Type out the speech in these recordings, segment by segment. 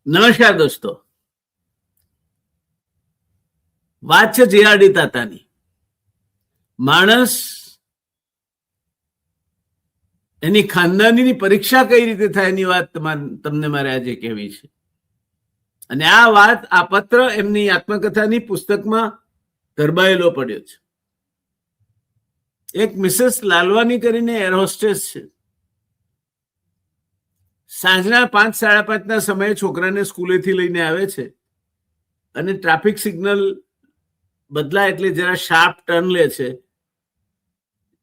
નમસ્કાર દોસ્તો, વાત છે જીઆરડી તાતાની. માણસ એની ખાનદાનીની પરીક્ષા કઈ રીતે થાય એની વાત તમને મારે આજે કહેવી છે. અને આ વાત, આ પત્ર એમની આત્મકથાની પુસ્તકમાં ધરબાયેલો પડ્યો છે. એક મિસેસ લાલવાની કરીને એર હોસ્ટેસ છે. સાંજના 5-5:30 સમયે છોકરાને સ્કૂલેથી લઈને આવે છે અને ટ્રાફિક સિગ્નલ બદલાય એટલે જરા શાર્પ ટર્ન લે છે,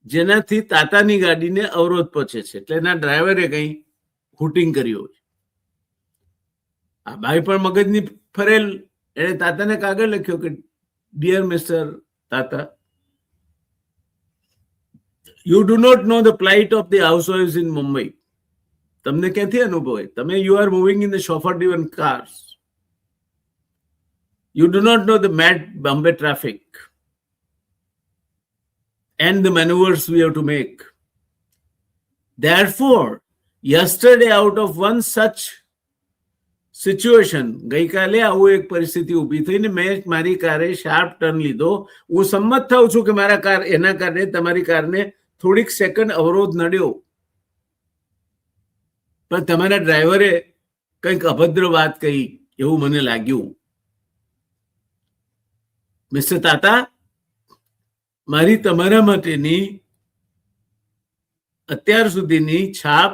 જેનાથી તાતાની ગાડીને અવરોધ પહોંચે છે. એટલે એના ડ્રાઈવરે કઈ હૂટિંગ કર્યું. આ ભાઈ પણ મગજની ફરેલ, એને તાતાને કાગળ લખ્યો કે dear mister Tata, you do not know the plight of the housewives in Mumbai. તમને ક્યાંથી અનુભવ હોય? તમે you are moving in the chauffeur driven cars. You do not know the mad Bombay traffic and the maneuvers we have to make. Therefore, yesterday out of one such situation, ગઈકાલે આવું એક પરિસ્થિતિ ઊભી થઈને મેં મારી કારે શાર્પ ટર્ન લીધો. હું સંમત થાઉં છું કે મારા કાર એના કારણે તમારી કારને થોડીક સેકન્ડ અવરોધ નડ્યો, પણ તમારા ડ્રાઈવરે કંઈક અભદ્ર વાત કહી એવું મને લાગ્યું. મિસ્ટર તાતા, મારી તમારા માટેની અત્યાર સુધીની છાપ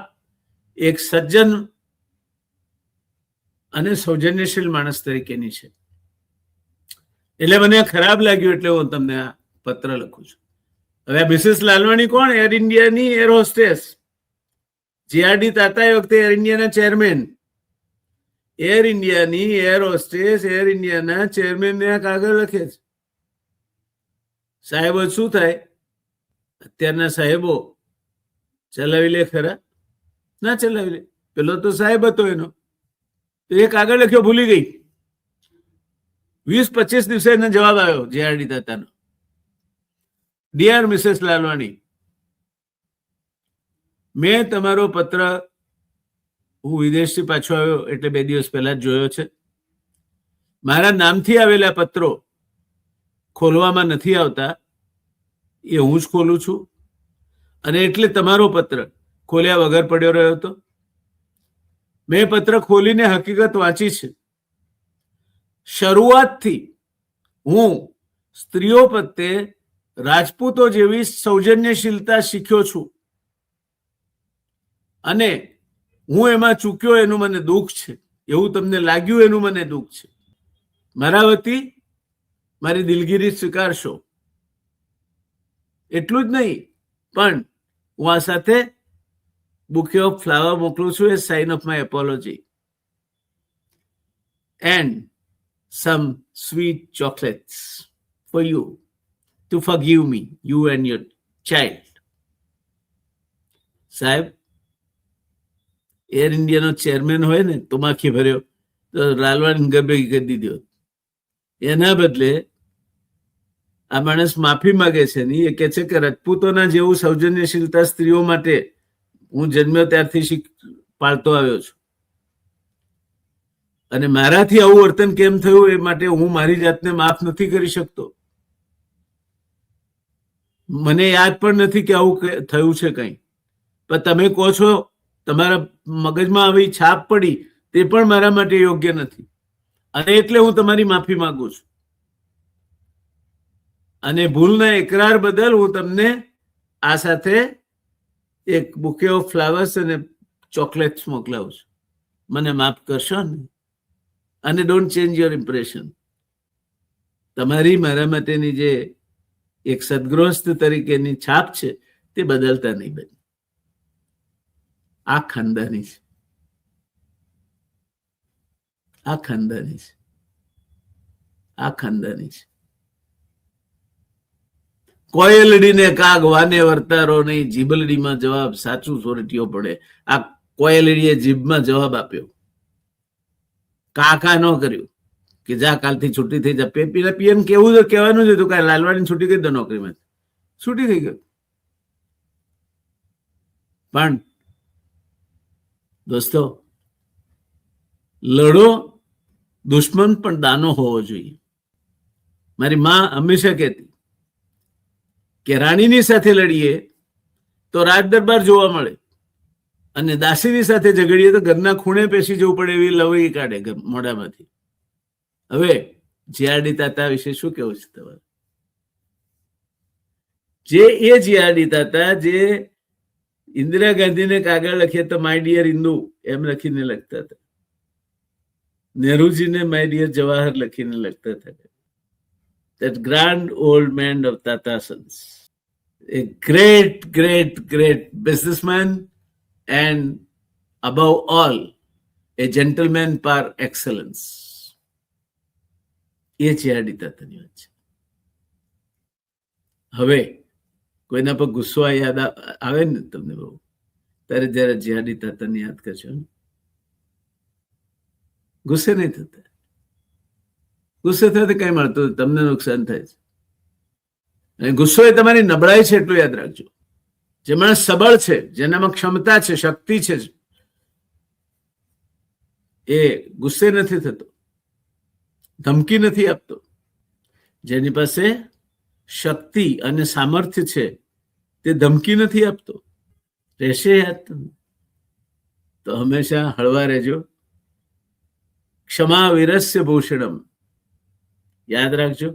એક સજ્જન અને સૌજન્યશીલ માણસ તરીકેની છે. એટલે મને ખરાબ લાગ્યું, એટલે હું તમને આ પત્ર લખું છું. હવે મિસેસ લાલવાણી કોણ? એર ઇન્ડિયાની એર હોસ્ટેસ. જીઆરડી તાતા એ વખતે એર ઇન્ડિયાના ચેરમેન. એર ઇન્ડિયાની એર હોસ્ટેસ એર ઇન્ડિયાના ચેરમેનને કાગળ લખે છે. સાહેબો શું થાય? અત્યારના સાહેબો ચલાવી લે ખરા? ના ચલાવી લે. પેલો તો સાહેબ હતો એનો, તો એ કાગળ લખ્યો, ભૂલી ગઈ. 20-25 દિવસે એને જવાબ આવ્યો જીઆરડી તાતાનો. ડિયર મિસેસ લાલવાણી, મેં તમારો પત્ર, હું વિદેશથી પાછો આવ્યો એટલે 2 દિવસ પહેલા જ જોયો છે. મારા નામથી આવેલા પત્રો ખોલવામાં નથી આવતા, એ હું જ ખોલું છું. અને એટલે તમારો પત્ર ખોલ્યા વગર પડ્યો રહ્યો હતો. મેં પત્ર ખોલીને હકીકત વાંચી છે. શરૂઆતથી હું સ્ત્રીઓ પ્રત્યે રાજપૂતો જેવી સૌજન્યશીલતા શીખ્યો છું, અને હું એમાં ચૂક્યો એનું મને દુઃખ છે. એવું તમને લાગ્યું એનું મને દુઃખ છે. મારા વતી મારી દિલગીરી સ્વીકારશો. એટલું જ નહીં, પણ હું આ સાથે બુકે ઓફ ફ્લાવર મોકલું છું a sign of my apology, and some sweet chocolates for you to forgive me, you and your child. સાહેબ, એર ઇન્ડિયાનો ચેરમેન હોય ને તો માખી ભર્યો તો લાલવાણી ગરબેગી કરી દીધો. એના બદલે આ માણસ માફી માંગે છે ને, એ કે છે કે રાજપૂતોના જેવું સૌજન્યશીલતા સ્ત્રીઓ માટે હું જન્મ્યો ત્યારથી પાળતો આવ્યો છું, અને મારાથી આવું વર્તન કેમ થયું એ માટે હું મારી જાતને માફ નથી કરી શકતો. મને યાદ પણ નથી કે આવું થયું છે કંઈ. પણ તમે કહો છો તમારા મગજમાં આવી છાપ પડી, તે પણ મારા માટે યોગ્ય નથી, અને એટલે હું તમારી માફી માંગુ છું. અને ભૂલના એકરાર બદલ હું તમને આ સાથે એક બુકે ઓફ ફ્લાવર્સ અને ચોકલેટ્સ મોકલાવું છું. મને માફ કરશો ને? અને ડોન્ટ ચેન્જ યોર ઇમ્પ્રેશન. તમારી મારા માટેની જે એક સદગ્રસ્ત તરીકેની છાપ છે તે બદલતા નહીં બેન. આ ખાનદાની છે, આ ખાનદાની છે, આ ખાનદાની છે. કોયલડીને કાગ વાને વર્તારો નહીં, જીબલડીમાં જવાબ સાચું સોરટીઓ પડે. આ કોયલડીએ જીભમાં જવાબ આપ્યો, કાકા ન કર્યું કે જા કાલથી છૂટી થઈ જા. પેલા પીએમ કેવું કહેવાનું જ હતું કે લાલવાણી છૂટી કરી દો નોકરીમાં. છૂટી થઈ ગયો. પણ દોસ્તો, લડો, દુશ્મન પણ દાનો હોવો જોઈએ. મારી માં હંમેશા કહેતી કે રાણીની સાથે લડીએ તો રાજ દરબાર જોવા મળે, અને દાસીની સાથે ઝઘડીએ તો ઘરના ખૂણે પેશી જવું પડે એવી લવઈ કાઢે મોઢામાંથી. હવે જીઆરડી તાતા વિશે શું કેવું છે તમારે? એ જીઆરડી તાતા જે ઇન્દિરા ગાંધીને કાગળ લખીએ તો માય ડિયર ઇન્દુ એમ લખીને લખતા હતા, નહેરુજીને માય ડિયર જવાહર લખીને લખતા હતા. That grand old man of Tata Sons, a great businessman, and above all a gentleman par excellence. એ જીઆરડી તાતાની વાત છે. હવે કોઈના પર ગુસ્સો યાદ આવે ને તમને બહુ, ત્યારે જયારે જીઆરડી તાતાને યાદ કરશો ને, ગુસ્સે નહીં થતા. ગુસ્સે થવાથી કઈ મળતું, તમને નુકસાન થાય છે. અને ગુસ્સો એ તમારી નબળાઈ છે એટલું યાદ રાખજો. જે માણસ સબળ છે, જેનામાં ક્ષમતા છે, શક્તિ છે, એ ગુસ્સે નથી થતો, ધમકી નથી આપતો. જેની પાસે શક્તિ અને સામર્થ્ય છે તે ધમકી નથી આપતો. રહેશે યાદ તમને તો હંમેશા હળવા રહેજો. ક્ષમા વિરસ્ય ભૂષણમ, યાદ રાખજો.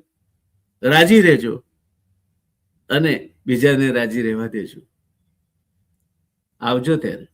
રાજી રહેજો અને બીજાને રાજી રહેવા દેજો. આવજો ત્યારે.